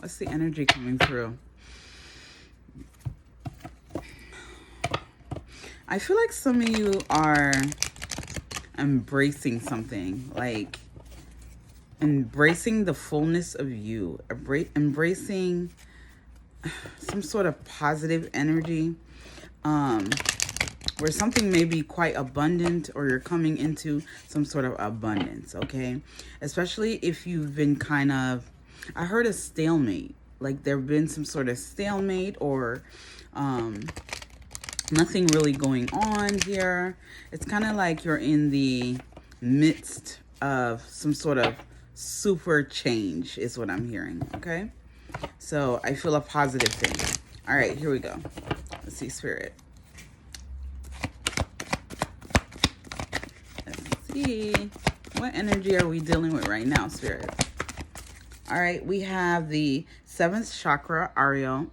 What's the energy coming through? I feel like some of you are embracing something, like embracing the fullness of you, embracing some sort of positive energy, where something may be quite abundant, or you're coming into some sort of abundance, okay? Especially if you've been kind of, I heard a stalemate, like there've been some sort of stalemate, or nothing really going on here. It's kind of like you're in the midst of some sort of super change is what I'm hearing, okay? So I feel a positive thing. All right, here we go. Let's see, Spirit. Let's see. What energy are we dealing with right now, Spirit? All right, we have the 7th chakra, Ariel,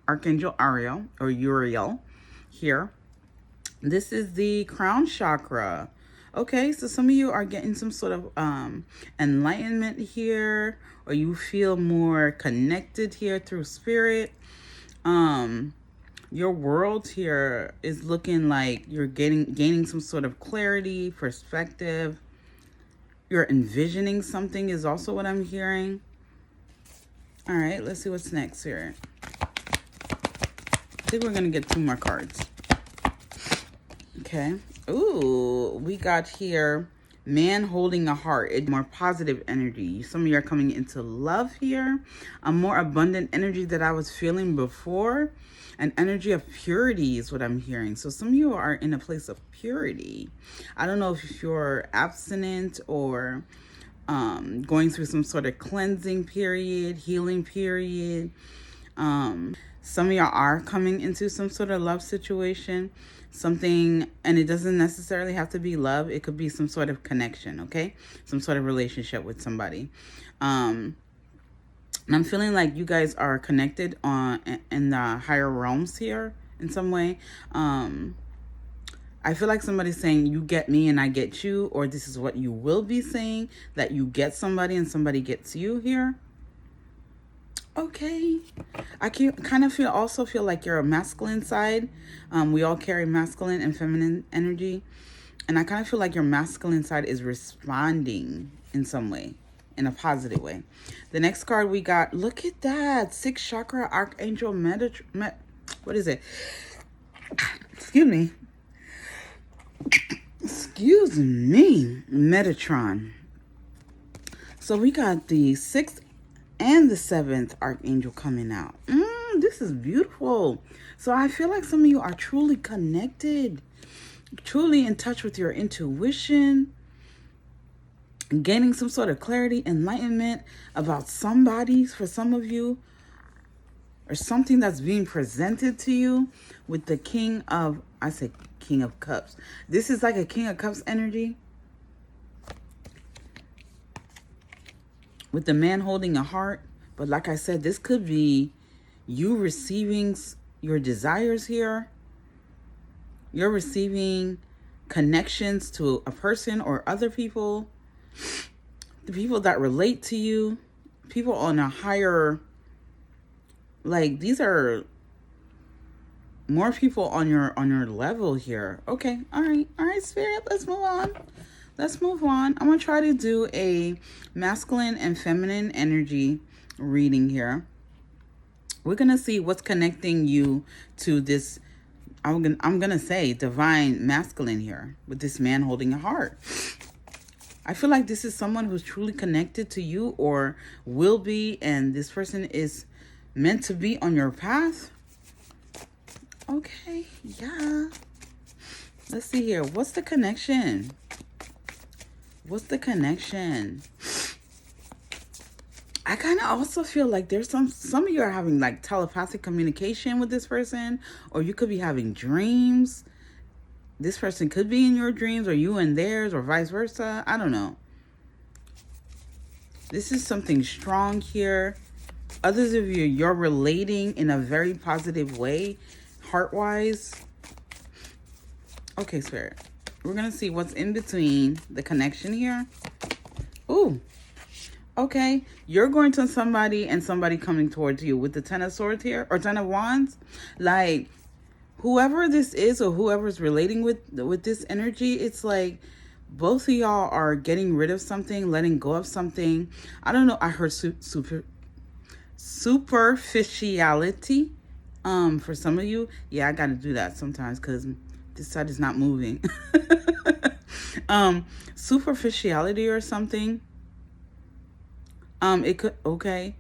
Archangel Ariel, or Uriel here. This is the crown chakra. Okay, so some of you are getting some sort of enlightenment here, or you feel more connected here through spirit. Your world here is looking like you're gaining some sort of clarity, perspective. You're envisioning something is also what I'm hearing. All right, let's see what's next here. I think we're going to get 2 more cards. Okay. Ooh, we got here, man holding a heart. It's more positive energy. Some of you are coming into love here. A more abundant energy that I was feeling before. An energy of purity is what I'm hearing. So some of you are in a place of purity. I don't know if you're abstinent or going through some sort of cleansing period, healing period. Some of y'all are coming into some sort of love situation, something, and it doesn't necessarily have to be love. It could be some sort of connection, okay? Some sort of relationship with somebody. And I'm feeling like you guys are connected in the higher realms here in some way. I feel like somebody's saying you get me and I get you, or this is what you will be saying, that you get somebody and somebody gets you here. Okay, I can kind of also feel like you're a masculine side. We all carry masculine and feminine energy, and I kind of feel like your masculine side is responding in some way, in a positive way. The next card we got, look at that, 6th chakra, Archangel what is it? Excuse me, Metatron. So we got the 6th and the 7th Archangel coming out. This is beautiful. So I feel like some of you are truly connected, truly in touch with your intuition, gaining some sort of clarity, enlightenment about somebody for some of you, or something that's being presented to you with the King of Cups. This is like a King of Cups energy. With the man holding a heart. But like I said, this could be you receiving your desires here. You're receiving connections to a person or other people. The people that relate to you. People on a higher, like, these are more people on your level here. Okay, all right, Spirit, let's move on. Let's move on. I'm going to try to do a masculine and feminine energy reading here. We're going to see what's connecting you to this, I'm going to say, divine masculine here with this man holding a heart. I feel like this is someone who's truly connected to you or will be, and this person is meant to be on your path. Okay, yeah. Let's see here. What's the connection? What's the connection? I kind of also feel like there's some of you are having like telepathic communication with this person, or you could be having dreams. This person could be in your dreams, or you in theirs, or vice versa. I don't know. This is something strong here. Others of you, you're relating in a very positive way, heart-wise. Okay, Spirit. We're going to see what's in between the connection here. Ooh. Okay, you're going to somebody and somebody coming towards you with the Ten of Swords here, or Ten of Wands. Like, whoever this is or whoever's relating with this energy, it's like both of y'all are getting rid of something, letting go of something. I don't know. I heard superficiality. For some of you, yeah, I gotta do that sometimes because this side is not moving. Superficiality or something. It could, okay.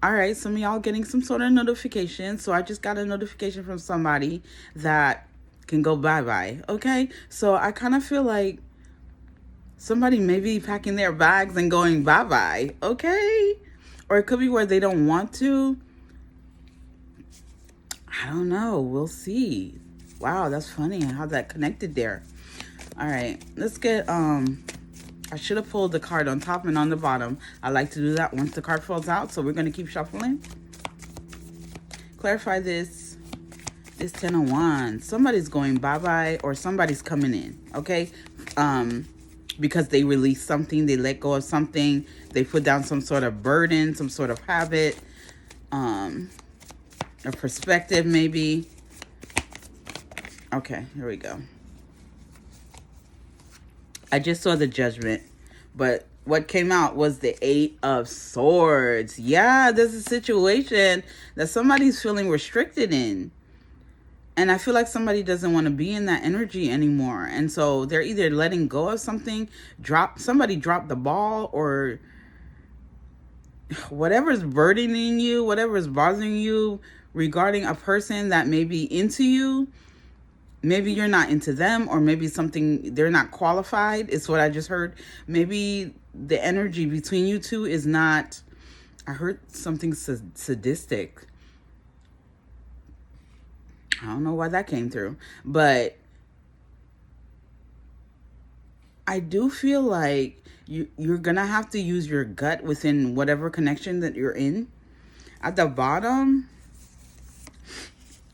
All right, some of y'all getting some sort of notification. So I just got a notification from somebody that can go bye-bye. Okay, so I kind of feel like somebody may be packing their bags and going bye-bye. Okay, or it could be where they don't want to. I don't know. We'll see. Wow, that's funny how that connected there. All right, let's get I should have pulled the card on top and on the bottom. I like to do that once the card falls out, so we're going to keep shuffling. Clarify this. This Ten of Wands. Somebody's going bye-bye or somebody's coming in, okay? Because they released something, they let go of something, they put down some sort of burden, some sort of habit, a perspective maybe. Okay, here we go. I just saw the Judgment, but what came out was the Eight of Swords. Yeah, there's a situation that somebody's feeling restricted in. And I feel like somebody doesn't want to be in that energy anymore. And so they're either letting go of something, somebody dropped the ball, or whatever's burdening you, whatever's bothering you regarding a person that may be into you. Maybe you're not into them, or maybe something, they're not qualified. It's what I just heard. Maybe the energy between you two is not, I heard something sadistic. I don't know why that came through, but I do feel like you're going to have to use your gut within whatever connection that you're in. At the bottom,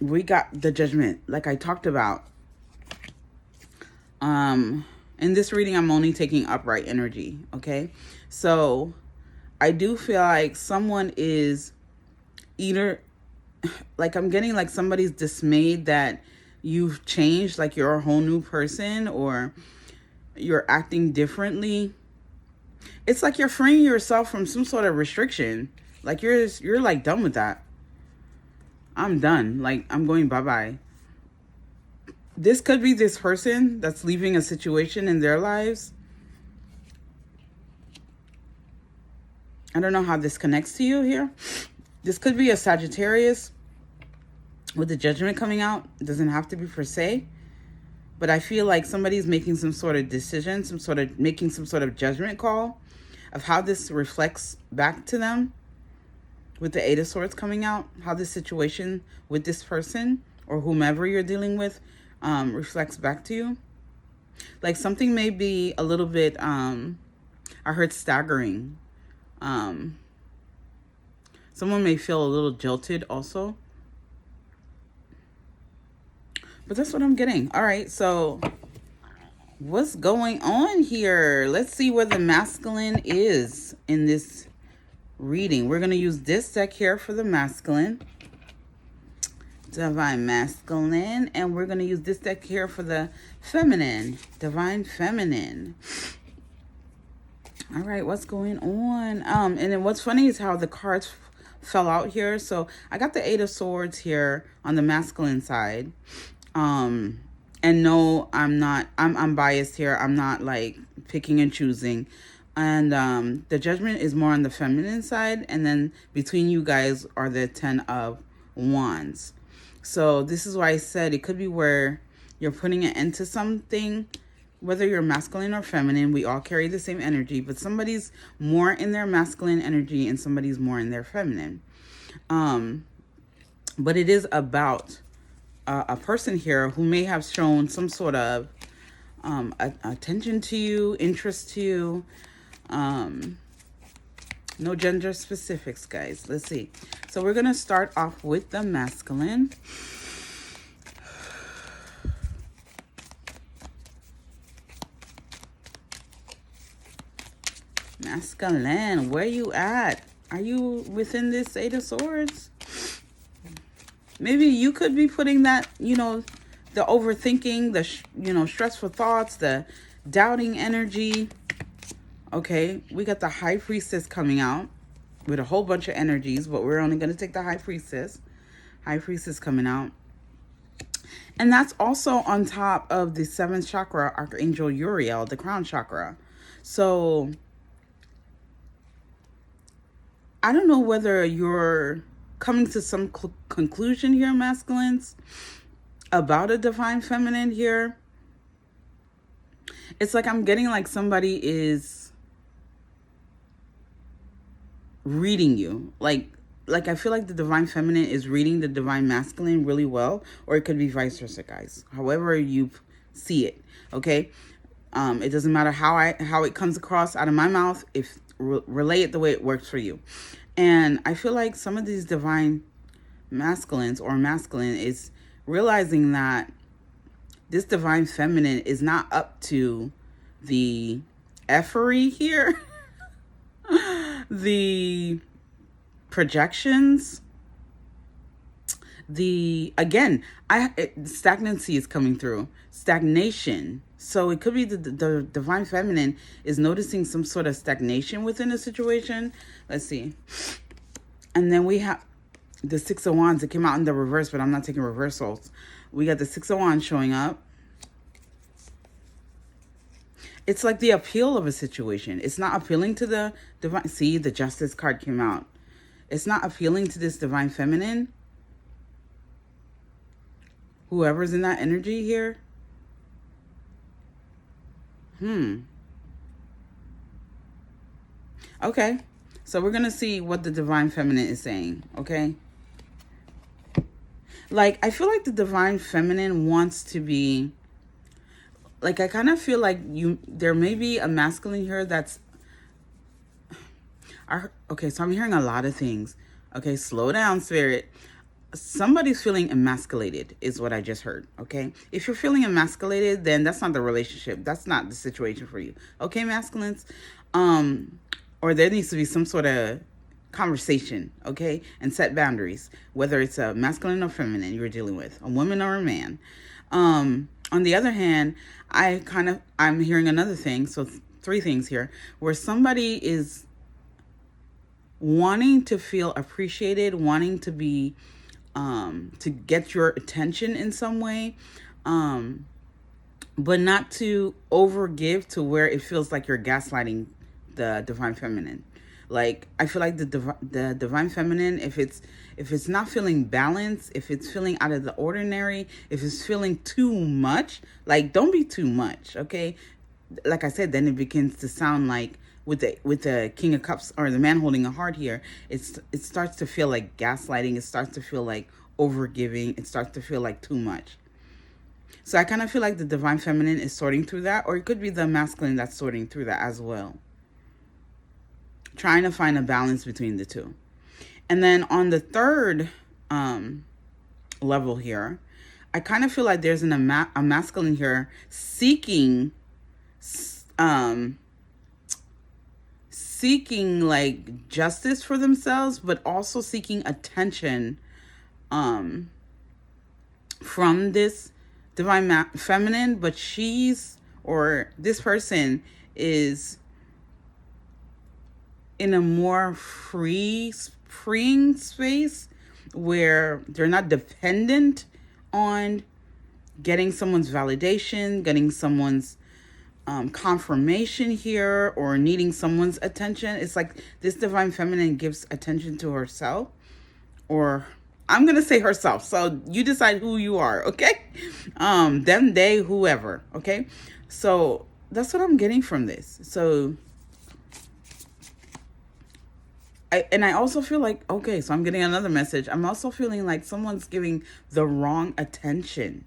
we got the Judgment, like I talked about. In this reading, I'm only taking upright energy, okay? So I do feel like someone is either, like I'm getting like somebody's dismayed that you've changed, like you're a whole new person, or you're acting differently. It's like you're freeing yourself from some sort of restriction. Like you're like done with that. I'm done. Like, I'm going bye-bye. This could be this person that's leaving a situation in their lives. I don't know how this connects to you here. This could be a Sagittarius with the Judgment coming out. It doesn't have to be per se. But I feel like somebody's making some sort of decision, making some sort of judgment call of how this reflects back to them. With the Eight of Swords coming out, how this situation with this person or whomever you're dealing with reflects back to you. Like something may be a little bit, I heard staggering. Someone may feel a little jilted also. But that's what I'm getting. All right, so what's going on here? Let's see where the masculine is in this reading. We're going to use this deck here for the masculine, Divine Masculine, and we're going to use this deck here for the feminine, Divine Feminine. All right, what's going on? And then what's funny is how the cards fell out here. So I got the Eight of Swords here on the masculine side. And no, I'm biased here. I'm not like picking and choosing. And the Judgment is more on the feminine side. And then between you guys are the Ten of Wands. So this is why I said it could be where you're putting an end to something. Whether you're masculine or feminine, we all carry the same energy. But somebody's more in their masculine energy and somebody's more in their feminine. But it is about a person here who may have shown some sort of attention to you, interest to you. No gender specifics, guys. Let's see. So we're going to start off with the masculine. Masculine, where you at? Are you within this Eight of Swords? Maybe you could be putting that, the overthinking, the, stressful thoughts, the doubting energy. Okay, we got the High Priestess coming out with a whole bunch of energies, but we're only going to take the High Priestess. High Priestess coming out. And that's also on top of the 7th chakra, Archangel Uriel, the crown chakra. So I don't know whether you're coming to some conclusion here, masculines, about a divine feminine here. It's like I'm getting like somebody is reading you. Like I feel like the divine feminine is reading the divine masculine really well, or it could be vice versa, guys. However you see it, okay? It doesn't matter how it comes across out of my mouth. If relay it the way it works for you. And I feel like some of these divine masculines or masculine is realizing that this divine feminine is not up to the effery here, the projections, stagnancy is coming through. Stagnation. So it could be the divine feminine is noticing some sort of stagnation within a situation. Let's see. And then we have the 6 of Wands. It came out in the reverse, but I'm not taking reversals. We got the 6 of Wands showing up. It's like the appeal of a situation. It's not appealing to the divine. See, the Justice card came out. It's not appealing to this divine feminine. Whoever's in that energy here. Okay. So we're going to see what the divine feminine is saying. Okay. Like, I feel like the divine feminine wants to be, like, I kind of feel like there may be a masculine here that's, okay, so I'm hearing a lot of things. Okay, slow down, spirit. Somebody's feeling emasculated is what I just heard, okay? If you're feeling emasculated, then that's not the relationship. That's not the situation for you. Okay, masculines? Or there needs to be some sort of conversation, okay? And set boundaries, whether it's a masculine or feminine you're dealing with, a woman or a man. On the other hand, I'm hearing another thing, so 3 things here, where somebody is wanting to feel appreciated, wanting to be, to get your attention in some way, but not to overgive to where it feels like you're gaslighting the divine feminine. Like, I feel like the divine feminine, if it's not feeling balanced, if it's feeling out of the ordinary, if it's feeling too much, like, don't be too much, okay? Like I said, then it begins to sound like with the King of Cups or the man holding a heart here, it starts to feel like gaslighting. It starts to feel like overgiving. It starts to feel like too much. So I kind of feel like the divine feminine is sorting through that, or it could be the masculine that's sorting through that as well. Trying to find a balance between the two. And then on the 3rd level here, I kind of feel like there's a masculine here seeking like justice for themselves, but also seeking attention from this divine feminine. But this person is in a more freeing space where they're not dependent on getting someone's validation, getting someone's confirmation here, or needing someone's attention. It's like this divine feminine gives attention to herself, or I'm going to say herself. So you decide who you are, okay? Them, they, whoever, okay? So that's what I'm getting from this. So I also feel like, okay, so I'm getting another message. I'm also feeling like someone's giving the wrong attention.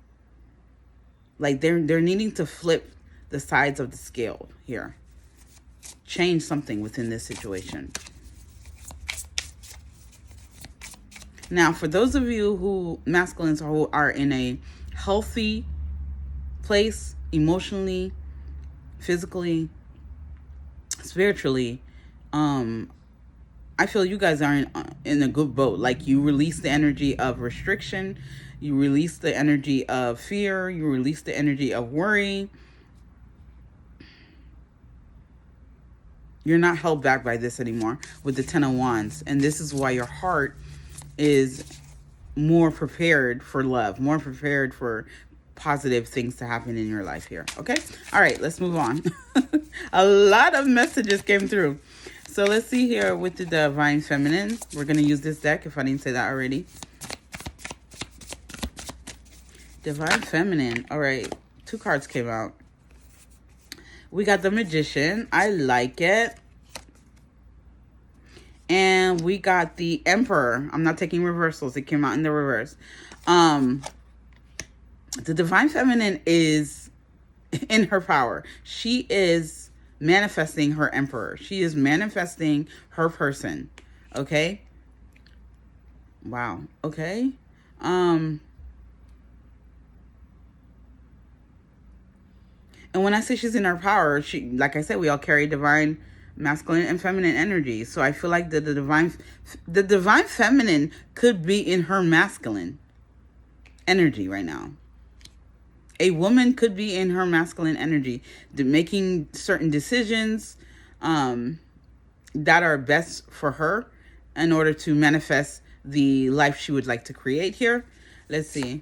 Like they're needing to flip the sides of the scale here. Change something within this situation. Now, for those of you masculines who are in a healthy place, emotionally, physically, spiritually, I feel you guys are in a good boat. Like, you release the energy of restriction, you release the energy of fear, you release the energy of worry. You're not held back by this anymore with the Ten of Wands. And this is why your heart is more prepared for love, more prepared for positive things to happen in your life here. Okay? All right, let's move on. A lot of messages came through. So let's see here with the Divine Feminine. We're going to use this deck if I didn't say that already. Divine Feminine. All right, 2 cards came out. We got the Magician. I like it. And we got the Emperor. I'm not taking reversals. It came out in the reverse. The Divine Feminine is in her power. She is manifesting her Emperor. She is manifesting her person. Okay? Wow. Okay? And when I say she's in her power, she, like I said, we all carry divine masculine and feminine energy. So I feel like the divine feminine could be in her masculine energy right now. A woman could be in her masculine energy, making certain decisions that are best for her in order to manifest the life she would like to create here. Let's see.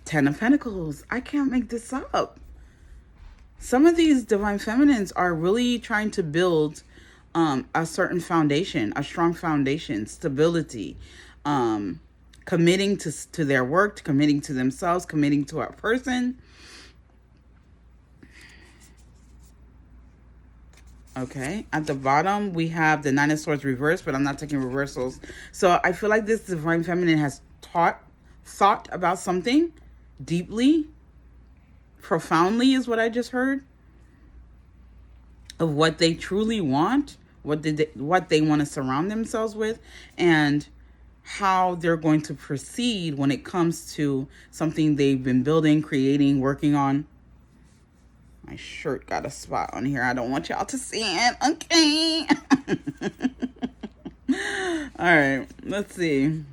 10 of Pentacles. I can't make this up. Some of these divine feminines are really trying to build a certain foundation, a strong foundation, stability, committing to their work, committing to themselves, committing to a person. Okay, at the bottom we have the Nine of Swords reversed, but I'm not taking reversals. So I feel like this divine feminine has thought about something deeply, profoundly, is what I just heard, of what they truly want, what they want to surround themselves with, and how they're going to proceed when it comes to something they've been building, creating, working on. My shirt got a spot on here. I don't want y'all to see it. Okay. All right, let's see.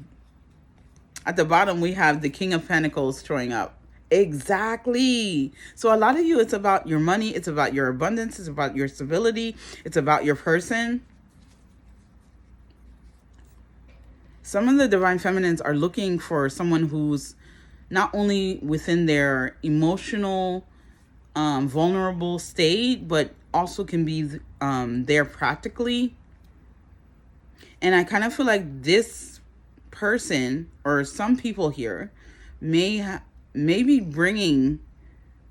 At the bottom, we have the King of Pentacles showing up. Exactly. So a lot of you, it's about your money. It's about your abundance. It's about your stability. It's about your person. Some of the divine feminines are looking for someone who's not only within their emotional, vulnerable state, but also can be there practically. And I kind of feel like this person, or some people here, may be bringing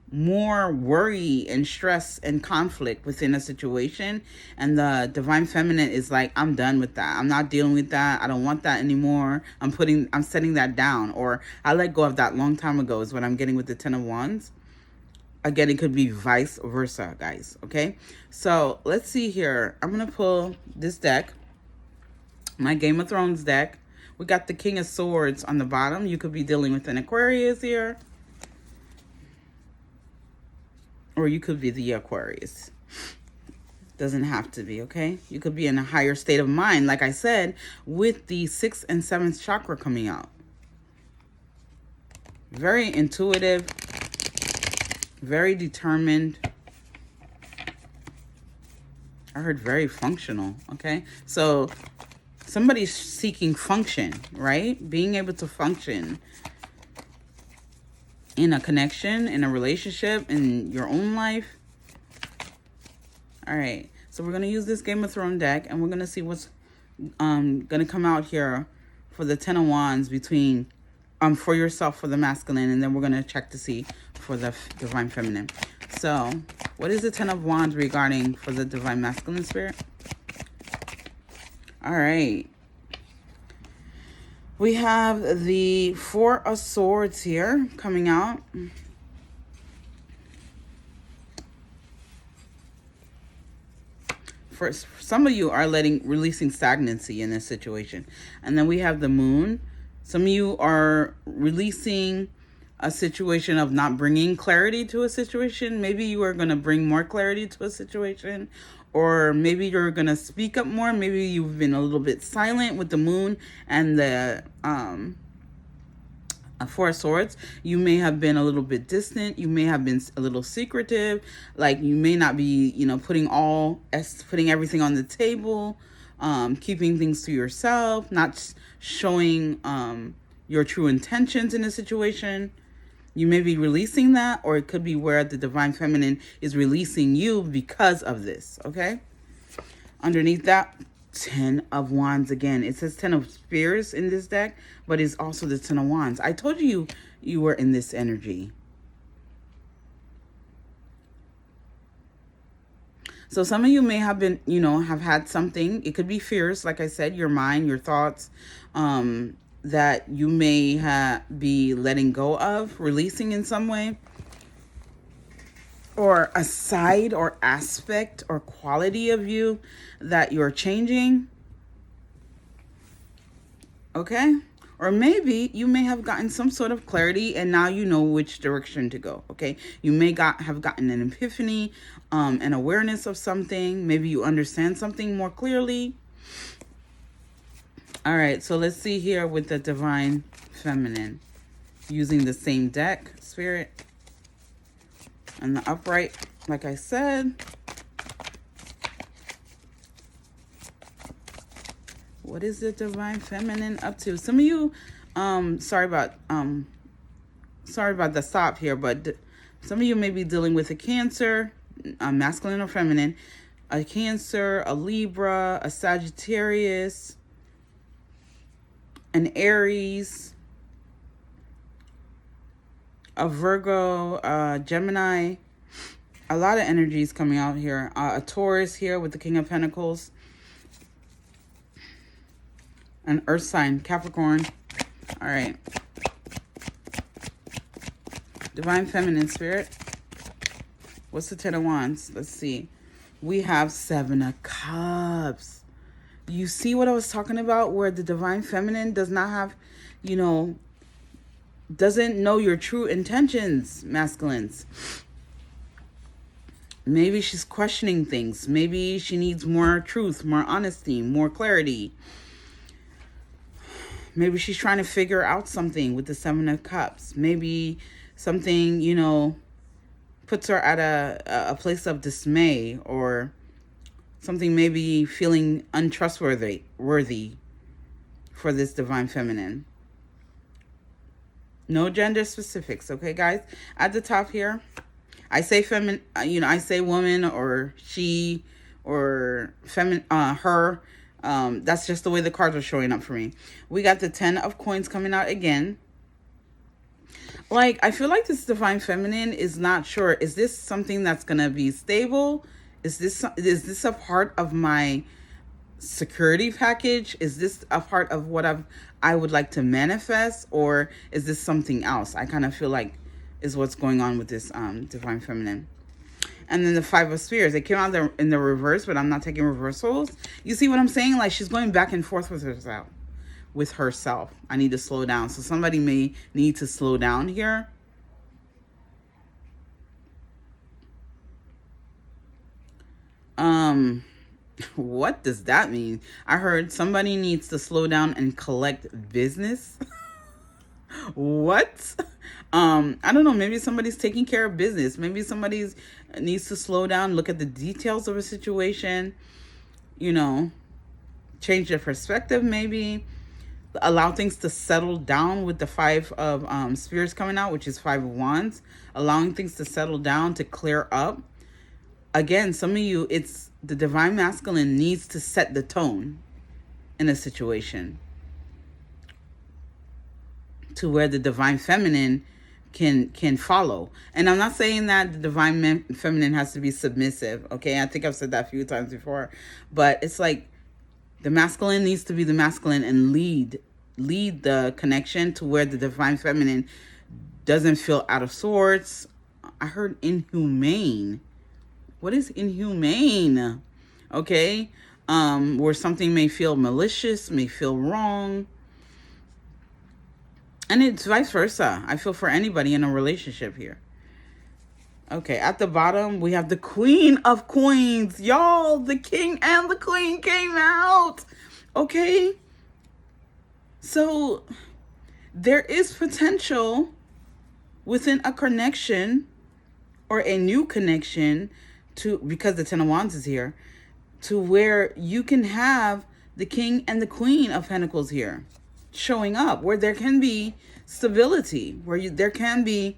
more worry and stress and conflict within a situation, and the divine feminine is like, I'm done with that. I'm not dealing with that. I don't want that anymore. I'm setting that down, or I let go of that long time ago, is what I'm getting with the 10 of Wands. Again, it could be vice versa, guys. Okay, so let's see here. I'm gonna pull this deck, my Game of Thrones deck. We got the King of Swords on the bottom. You could be dealing with an Aquarius here, or you could be the Aquarius. Doesn't have to be, okay? You could be in a higher state of mind, like I said, with the 6th and 7th chakra coming out. Very intuitive, very determined. I heard very functional, okay? So somebody's seeking function, right? Being able to function in a connection, in a relationship, in your own life. All right, so we're going to use this Game of Thrones deck, and we're going to see what's going to come out here for the 10 of Wands between, for yourself, for the masculine, and then we're going to check to see for the divine feminine. So what is the 10 of Wands regarding for the divine masculine spirit? All right. We have the 4 of Swords here coming out. For some of you are releasing stagnancy in this situation. And then we have the Moon. Some of you are releasing a situation of not bringing clarity to a situation. Maybe you are going to bring more clarity to a situation, or maybe you're gonna speak up more. Maybe you've been a little bit silent with the moon and the Four of Swords. You may have been a little bit distant. You may have been a little secretive. Like you may not be, putting everything on the table, keeping things to yourself, not showing your true intentions in a situation. You may be releasing that, or it could be where the Divine Feminine is releasing you because of this, okay? Underneath that, 10 of Wands again. It says 10 of Spears in this deck, but it's also the 10 of Wands. I told you were in this energy. So some of you may have been, have had something. It could be fears, like I said, your mind, your thoughts, that you may be letting go of, releasing in some way. Or a side or aspect or quality of you that you're changing. Okay? Or maybe you may have gotten some sort of clarity and now you know which direction to go. Okay? You may have gotten an epiphany, an awareness of something. Maybe you understand something more clearly. All right, so let's see here with the Divine Feminine. Using the same deck, Spirit. And the upright, like I said. What is the Divine Feminine up to? Some of you, sorry about the stop here, but some of you may be dealing with a Cancer, masculine or feminine, a Cancer, a Libra, a Sagittarius, an Aries, a Virgo, Gemini. A lot of energies coming out here. A Taurus here with the King of Pentacles. An Earth sign, Capricorn. All right. Divine Feminine, Spirit. What's the 10 of Wands? Let's see. We have 7 of Cups. You see what I was talking about, where the Divine Feminine does not have, doesn't know your true intentions, masculines. Maybe she's questioning things. Maybe she needs more truth, more honesty, more clarity. Maybe she's trying to figure out something with the 7 of Cups. Maybe something, puts her at a place of dismay, or something maybe feeling untrustworthy for this Divine Feminine. No gender specifics, okay, guys? At the top here, I say feminine, I say woman or she or her. That's just the way the cards are showing up for me. We got the 10 of Coins coming out again. Like, I feel like this Divine Feminine is not sure. Is this something that's going to be stable? Is this a part of my security package? Is this a part of what I would like to manifest, or is this something else? I kind of feel like is what's going on with this Divine Feminine. And then the 5 of Spears. It came out in the reverse, but I'm not taking reversals. You see what I'm saying? Like, she's going back and forth with herself. I need to slow down. So somebody may need to slow down here. What does that mean? I heard somebody needs to slow down and collect business. What? I don't know. Maybe somebody's taking care of business. Maybe somebody needs to slow down, look at the details of a situation, change their perspective, maybe allow things to settle down with the 5 of Spears coming out, which is 5 of Wands, allowing things to settle down, to clear up. Again, some of you, it's the Divine Masculine needs to set the tone in a situation to where the Divine Feminine can follow. And I'm not saying that the Divine Feminine has to be submissive, okay? I think I've said that a few times before. But it's like the masculine needs to be the masculine and lead the connection to where the Divine Feminine doesn't feel out of sorts. I heard inhumane. What is inhumane? Okay? Where something may feel malicious, may feel wrong. And it's vice versa. I feel for anybody in a relationship here. Okay, at the bottom, we have the Queen of Coins. Y'all, the King and the Queen came out. Okay. So there is potential within a connection or a new connection to, because the Ten of Wands is here, to where you can have the King and the Queen of Pentacles here showing up, where there can be stability, where there can be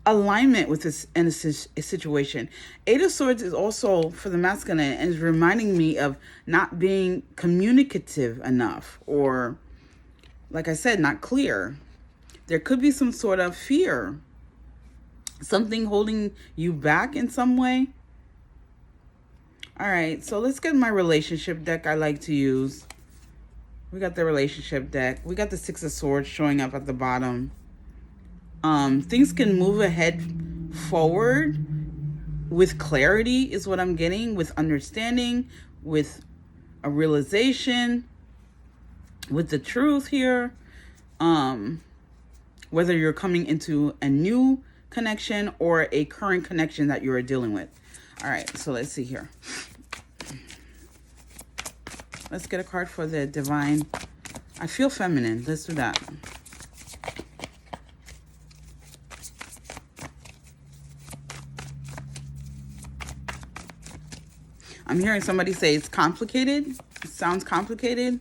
alignment with this in a situation. Eight of Swords is also for the masculine and is reminding me of not being communicative enough, or like I said, not clear. There could be some sort of fear, something holding you back in some way. All right, so let's get my relationship deck I like to use. We got the relationship deck. We got the Six of Swords showing up at the bottom. Things can move ahead forward with clarity is what I'm getting, with understanding, with a realization, with the truth here. Whether you're coming into a new connection or a current connection that you're dealing with. All right, so let's see here. Let's get a card for the divine. I feel feminine. Let's do that. I'm hearing somebody say it's complicated. It sounds complicated.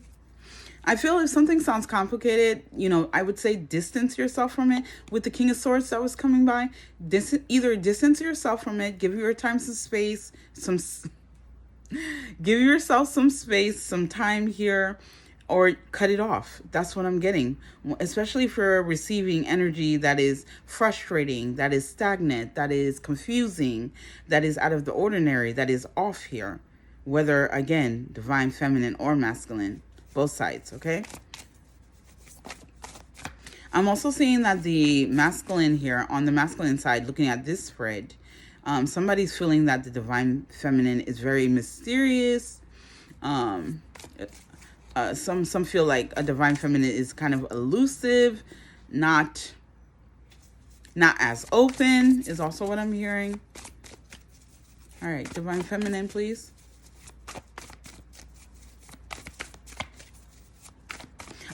I feel if something sounds complicated, you know, I would say distance yourself from it. With the King of Swords that was coming by, either distance yourself from it, give your time some space, give yourself some space, some time here, or cut it off. That's what I'm getting, especially for receiving energy that is frustrating, that is stagnant, that is confusing, that is out of the ordinary, that is off here, whether, again, divine, feminine, or masculine, both sides, okay? I'm also seeing that the masculine here, on the masculine side, looking at this spread, somebody's feeling that the divine feminine is very mysterious. Some feel like a divine feminine is kind of elusive, not as open, is also what I'm hearing. All right, divine feminine, please.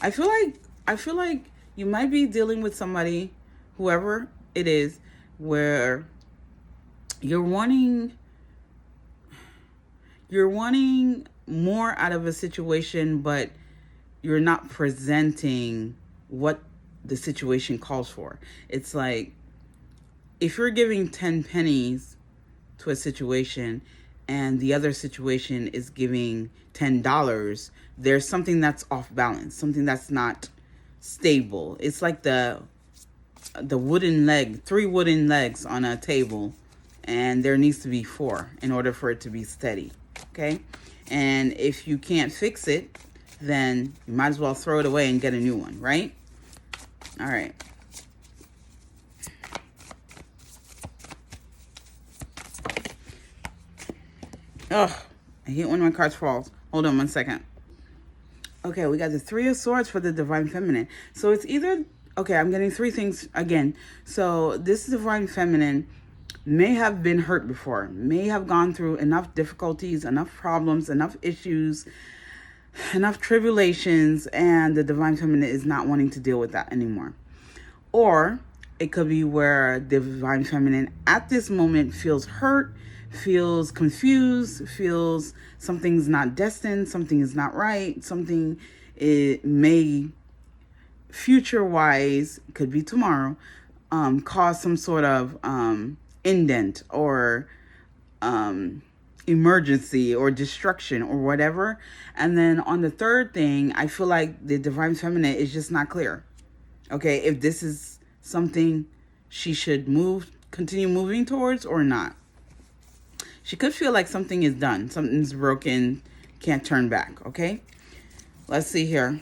I feel like you might be dealing with somebody, whoever it is, where you're wanting more out of a situation, but you're not presenting what the situation calls for. It's like if you're giving 10 pennies to a situation and the other situation is giving $10, there's something that's off balance, something that's not stable. It's like the wooden leg, 3 wooden legs on a table, and there needs to be 4 in order for it to be steady, okay? And if you can't fix it, then you might as well throw it away and get a new one, right? All right. Oh, I hate when my cards falls. Hold on one second. Okay, we got the Three of Swords for the divine feminine. So it's either, okay, I'm getting 3 things again. So this divine feminine may have been hurt before, may have gone through enough difficulties, enough problems, enough issues, enough tribulations, and the divine feminine is not wanting to deal with that anymore. Or it could be where the divine feminine at this moment feels hurt, feels confused, feels something's not destined, something is not right, something it may future-wise, could be tomorrow, cause some sort of indent or emergency or destruction or whatever. And then on the third thing, I feel like the divine feminine is just not clear. Okay, if this is something she should continue moving towards or not. She could feel like something is done, something's broken, can't turn back, okay? Let's see here.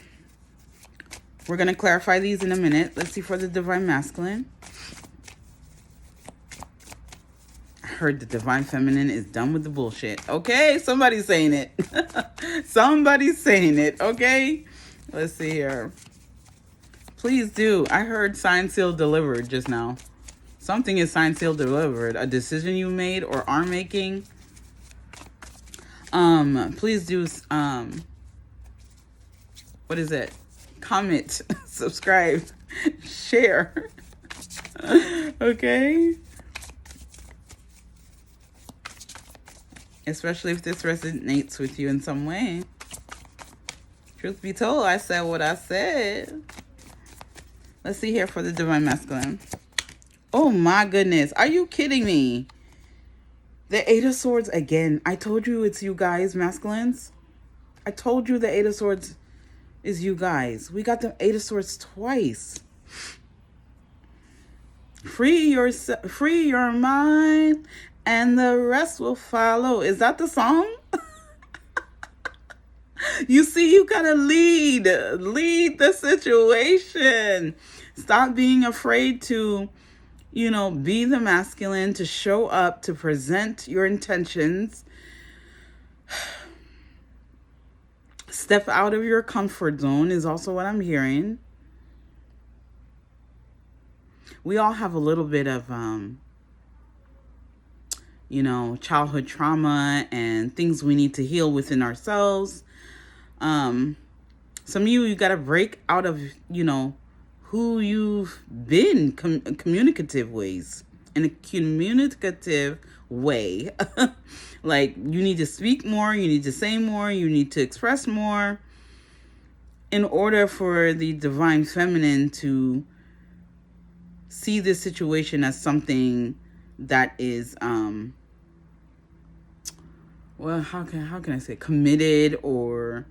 We're going to clarify these in a minute. Let's see for the divine masculine. I heard the divine feminine is done with the bullshit. Okay, somebody's saying it. Somebody's saying it, okay? Let's see here. Please do. I heard signed, sealed, delivered just now. Something is signed, sealed, delivered. A decision you made or are making. Please do, what is it? Comment, subscribe, share. Okay? Especially if this resonates with you in some way. Truth be told, I said what I said. Let's see here for the Divine Masculine. Oh my goodness. Are you kidding me? The Eight of Swords again. I told you it's you guys, masculines. I told you the Eight of Swords is you guys. We got the Eight of Swords twice. Free your mind and the rest will follow. Is that the song? You see, you gotta lead the situation. Stop being afraid to, be the masculine, to show up, to present your intentions. Step out of your comfort zone is also what I'm hearing. We all have a little bit of, childhood trauma and things we need to heal within ourselves. Some of you got to break out of, who you've been communicative ways, in a communicative way. Like, you need to speak more, you need to say more, you need to express more in order for the divine feminine to see this situation as something that is, how can I say, committed, or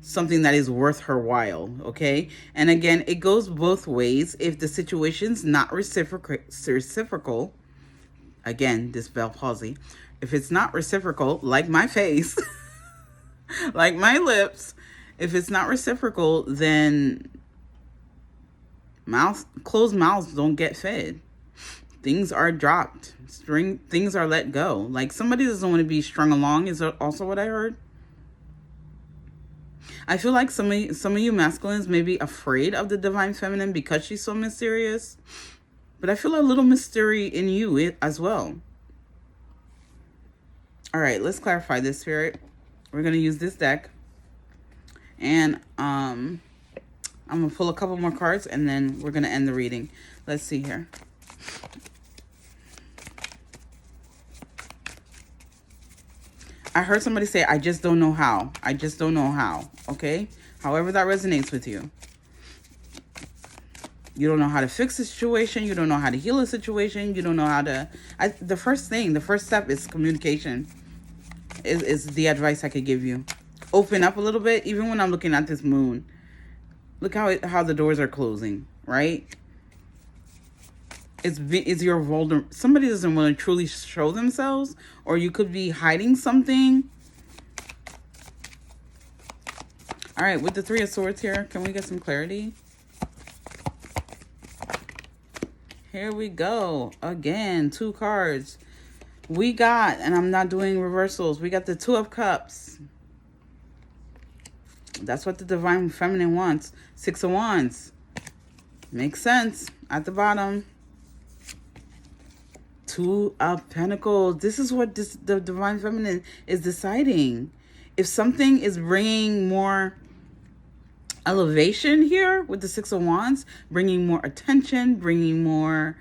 something that is worth her while, okay? And again, it goes both ways. If the situation's not reciprocal, again, this Bell palsy, if it's not reciprocal, like my face, like my lips, if it's not reciprocal, then closed mouths don't get fed. Things are dropped. Things are let go. Like, somebody doesn't want to be strung along, is also what I heard. I feel like some of you masculines may be afraid of the divine feminine because she's so mysterious. But I feel a little mystery in you as well. All right, let's clarify this, Spirit. We're going to use this deck. And I'm going to pull a couple more cards, and then we're going to end the reading. Let's see here. I heard somebody say, I just don't know how. I just don't know how. Okay? However that resonates with you. You don't know how to fix a situation. You don't know how to heal a situation. You don't know how to... the first step is communication. Is the advice I could give you. Open up a little bit. Even when I'm looking at this moon. Look how the doors are closing. Right? It's your vulnerable... Somebody doesn't want to truly show themselves. Or you could be hiding something. All right. With the Three of Swords here. Can we get some clarity? Here we go. Again, 2 cards. We got, and I'm not doing reversals, we got the Two of Cups. That's what the divine feminine wants. 6 of Wands. Makes sense. At the bottom. 2 of Pentacles. This is what the divine feminine is deciding. If something is bringing more elevation here with the 6 of Wands, bringing more attention, bringing more,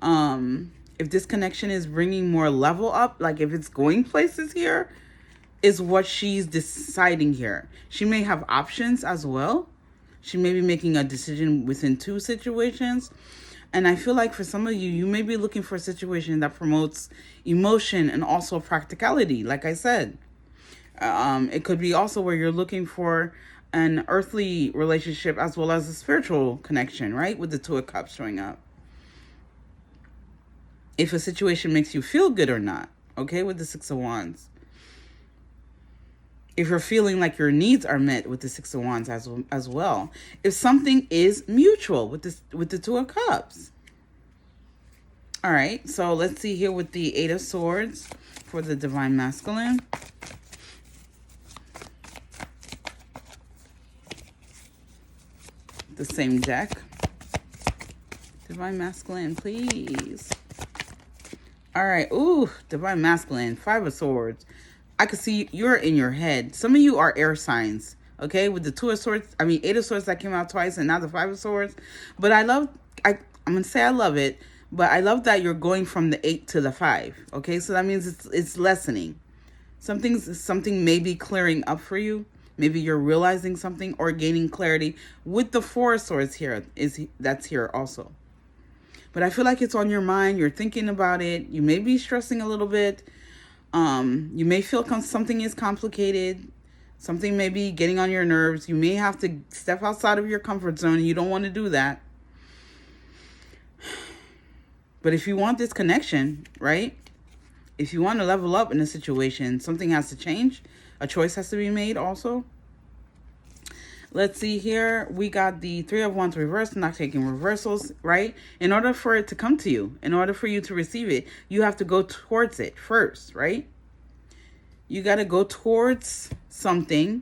if this connection is bringing more level up, like if it's going places here, is what she's deciding here. She may have options as well. She may be making a decision within 2 situations. And I feel like for some of you, you may be looking for a situation that promotes emotion and also practicality, like I said. It could be also where you're looking for an earthly relationship as well as a spiritual connection, right? With the Two of Cups showing up. If a situation makes you feel good or not, okay, with the 6 of Wands. If you're feeling like your needs are met with the 6 of Wands as well. If something is mutual with the 2 of Cups. All right, so let's see here with the 8 of Swords for the divine masculine. The same deck. Divine Masculine, please. All right. Ooh, Divine Masculine, Five of Swords. I can see you're in your head. Some of you are air signs, okay? With the Two of Swords, Eight of Swords that came out twice, and now the Five of Swords. But I'm going to say I love it, but I love that you're going from the 8 to the 5, okay? So that means it's lessening. Something may be clearing up for you. Maybe you're realizing something or gaining clarity with the Four of Swords here. That's here also. But I feel like it's on your mind. You're thinking about it. You may be stressing a little bit. You may feel something is complicated. Something may be getting on your nerves. You may have to step outside of your comfort zone, and you don't want to do that. But if you want this connection, right? If you want to level up in a situation, something has to change. A choice has to be made also. Let's see here. We got the Three of Wands reversed, not taking reversals, right? In order for it to come to you, in order for you to receive it, you have to go towards it first, right? You got to go towards something,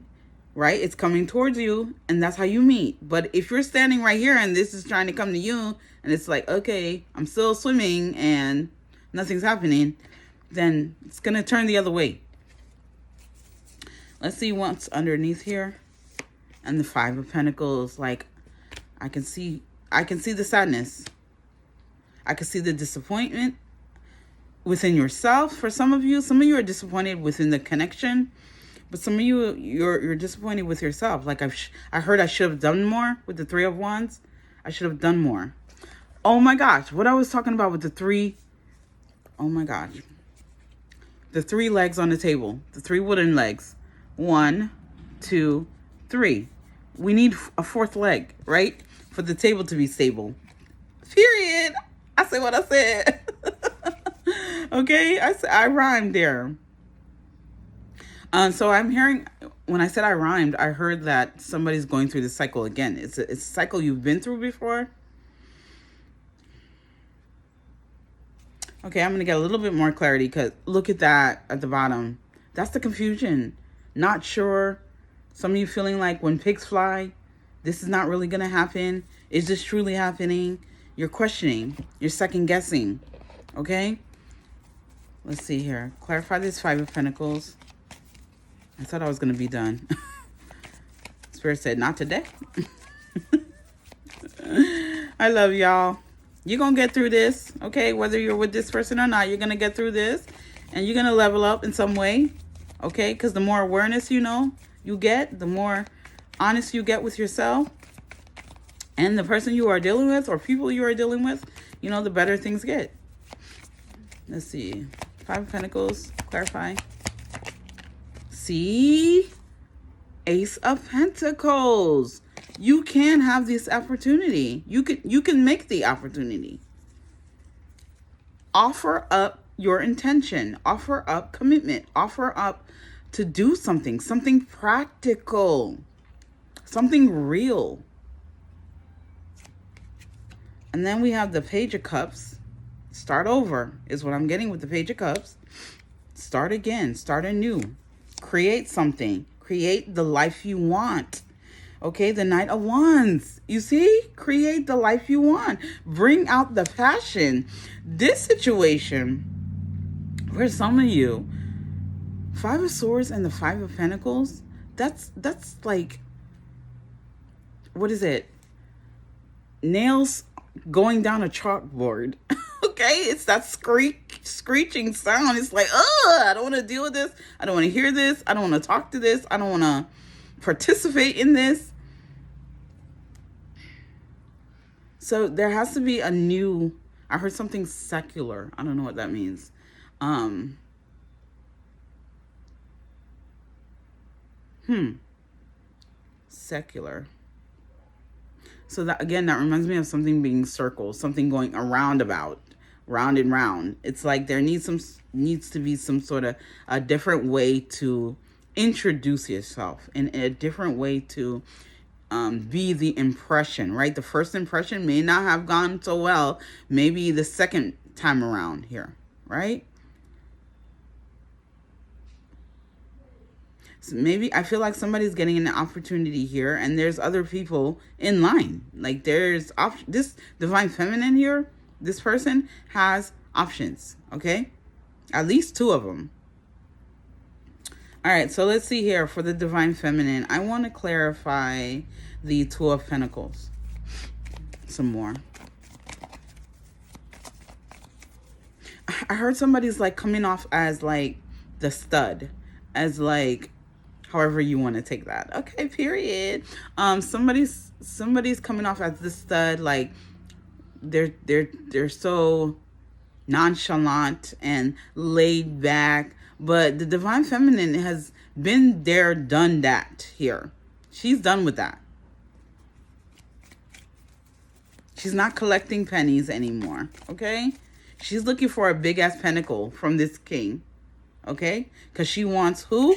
right? It's coming towards you, and that's how you meet. But if you're standing right here and this is trying to come to you, and it's like, okay, I'm still swimming and nothing's happening, then it's going to turn the other way. Let's see what's underneath here. And the Five of Pentacles, like, I can see the sadness. I can see the disappointment within yourself. For some of you are disappointed within the connection, but some of you're disappointed with yourself. Like I heard I should have done more with the Three of Wands. I should have done more. Oh my gosh, what I was talking about with the three. Oh my gosh, the 3 legs on the table, the 3 wooden legs. 1, 2, 3. We need a 4th leg, right? For the table to be stable. Period. I said what I said. Okay, I rhymed there. So I'm hearing, when I said I rhymed, I heard that somebody's going through the cycle again. It's a cycle you've been through before. Okay, I'm going to get a little bit more clarity because look at that at the bottom. That's the confusion. Not sure. Some of you feeling like when pigs fly, this is not really going to happen. Is this truly happening? You're questioning. You're second guessing. Okay? Let's see here. Clarify this 5 of Pentacles. I thought I was going to be done. Spirit said, not today. I love y'all. You're going to get through this. Okay? Whether you're with this person or not, you're going to get through this. And you're going to level up in some way. Okay? Because the more awareness you get, the more honest you get with yourself and the person you are dealing with or people you are dealing with, the better things get. Let's see. 5 of Pentacles, clarify. See? Ace of Pentacles. You can have this opportunity. You can make the opportunity. Offer up your intention. Offer up commitment. Offer up to do something practical, something real. And then we have the Page of Cups. Start over is what I'm getting with the Page of Cups. Start again, start anew. Create something. Create the life you want. Okay, the Knight of Wands. You see? Create the life you want. Bring out the passion. This situation, for some of you, 5 of Swords and the 5 of Pentacles, that's like, what is it? Nails going down a chalkboard. Okay, it's that screeching sound. It's like, I don't want to deal with this. I don't want to hear this. I don't want to talk to this. I don't want to participate in this. So there has to be a new, I heard something secular. I don't know what that means. Secular. So that, again, that reminds me of something being circled, something going round and round. It's like there needs to be some sort of a different way to introduce yourself and a different way to be the impression, right? The first impression may not have gone so well. Maybe the second time around here, right? maybe I feel like somebody's getting an opportunity here, and there's other people in line. Like there's this divine feminine here, this person has options, okay? At least 2 of them. All right, so let's see here for the divine feminine. I want to clarify the 2 of Pentacles some more. I heard somebody's like coming off as like the stud, as like however you want to take that. Okay, period. Somebody's coming off as the stud, like they're so nonchalant and laid back, but the divine feminine has been there, done that here. She's done with that. She's not collecting pennies anymore, okay? She's looking for a big-ass pentacle from this king, okay? Because she wants who?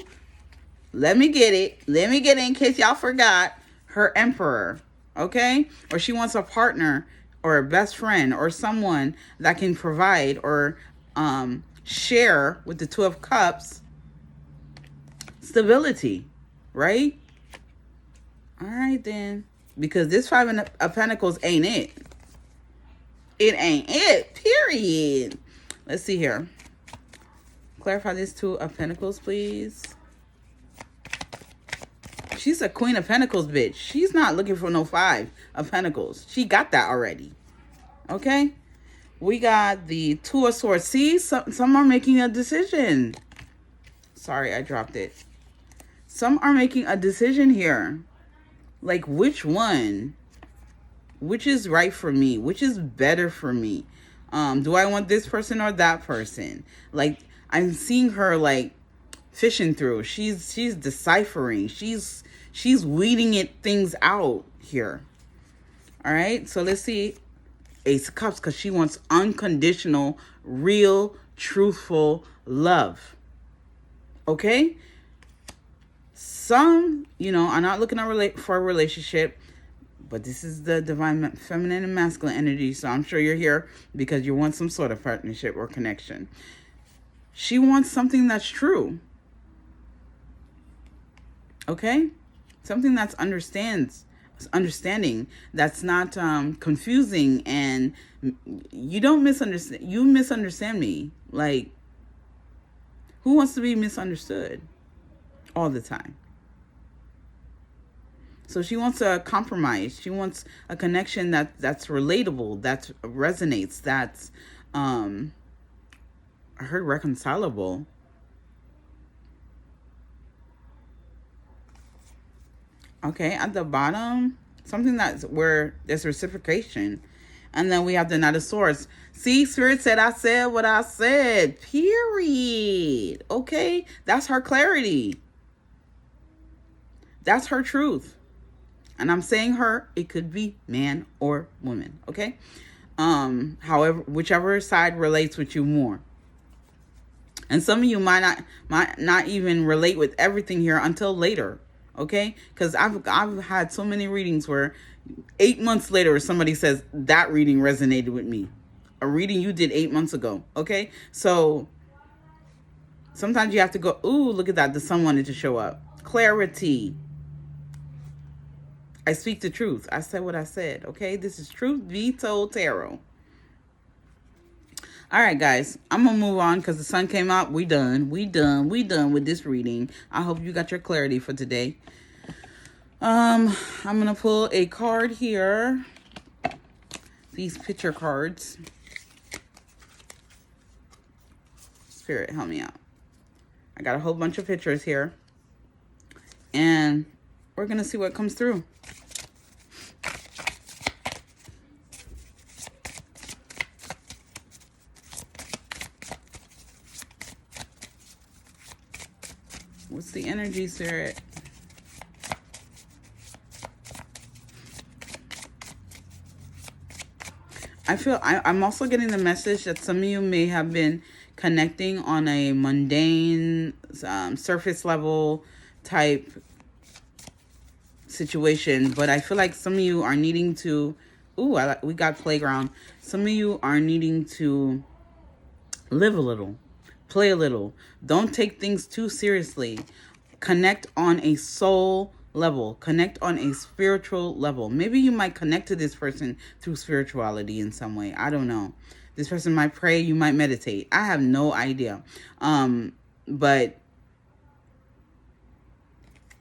Let me get it. Let me get it in case y'all forgot. Her emperor, okay? Or she wants a partner or a best friend or someone that can provide or share with the 2 of Cups stability, right? All right, then. Because this 5 of Pentacles ain't it. It ain't it, period. Let's see here. Clarify this 2 of Pentacles, please. She's a Queen of Pentacles, bitch. She's not looking for no 5 of Pentacles. She got that already. Okay? We got the 2 of Swords. See, some are making a decision. Sorry, I dropped it. Some are making a decision here. Like, which one? Which is right for me? Which is better for me? Do I want this person or that person? Like, I'm seeing her like fishing through. She's deciphering. She's weeding things out here. All right. So let's see Ace of Cups, because she wants unconditional, real, truthful love. Okay. Some, are not looking for a relationship. But this is the divine feminine and masculine energy. So I'm sure you're here because you want some sort of partnership or connection. She wants something that's true. Okay? Something that's understanding. That's not confusing. And you don't misunderstand. You misunderstand me. Like, who wants to be misunderstood all the time? So she wants a compromise. She wants a connection that's relatable, that resonates, that's, I heard reconcilable. Okay, at the bottom, something that's where there's reciprocation. And then we have the Knight of Swords. See, Spirit said I said what I said, period. Okay, that's her clarity. That's her truth. And I'm saying her, it could be man or woman, okay? However, whichever side relates with you more. And some of you might not even relate with everything here until later, okay? Because I've had so many readings where 8 months later somebody says that reading resonated with me. A reading you did 8 months ago, okay? So sometimes you have to go, ooh, look at that. The sun wanted to show up. Clarity. I speak the truth. I said what I said, okay? This is Truth Be Told Tarot. All right, guys. I'm going to move on because the sun came out. We done with this reading. I hope you got your clarity for today. I'm going to pull a card here. These picture cards. Spirit, help me out. I got a whole bunch of pictures here. And we're going to see what comes through. What's the energy, Spirit? I'm also getting the message that some of you may have been connecting on a mundane, surface level type situation, but I feel like some of you are needing to, we got playground. Some of you are needing to live a little, play a little. Don't take things too seriously. Connect on a soul level. Connect on a spiritual level. Maybe you might connect to this person through spirituality in some way. I don't know. This person might pray. You might meditate. I have no idea. But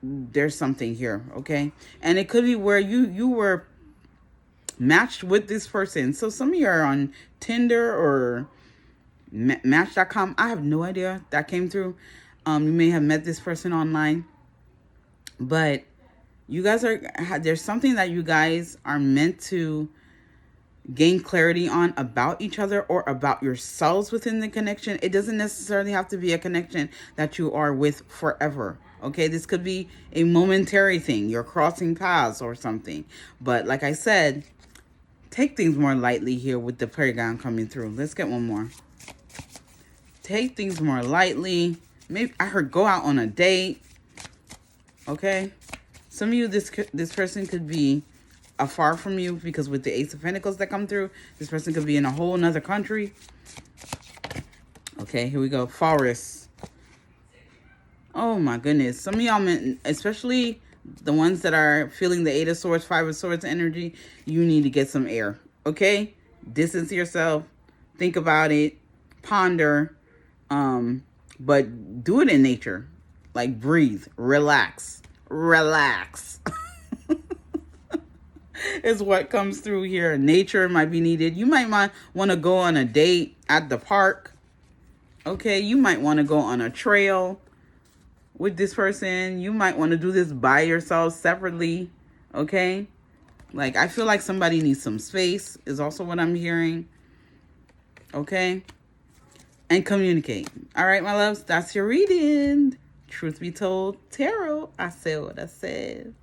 there's something here, okay? And it could be where you were matched with this person. So some of you are on Tinder or Match.com. I have no idea. That came through. You may have met this person online. But you guys there's something that you guys are meant to gain clarity on about each other or about yourselves within the connection. It doesn't necessarily have to be a connection that you are with forever. Okay, this could be a momentary thing. You're crossing paths or something. But like I said, take things more lightly here with the paragon coming through. Let's get one more. Take things more lightly. Maybe I heard go out on a date. Okay. Some of you, this person could be afar from you because with the Ace of Pentacles that come through, this person could be in a whole nother country. Okay, here we go. Forest. Oh my goodness. Some of y'all, especially the ones that are feeling the Eight of Swords, Five of Swords energy, you need to get some air. Okay? Distance yourself. Think about it. Ponder. But do it in nature. Like breathe. Relax. Relax. Is what comes through here. Nature might be needed. You might want to go on a date at the park. Okay? You might want to go on a trail with this person. You might want to do this by yourself separately. Okay? Like, I feel like somebody needs some space is also what I'm hearing. Okay? And communicate. All right, my loves, that's your reading. Truth be told, tarot, I said what I said.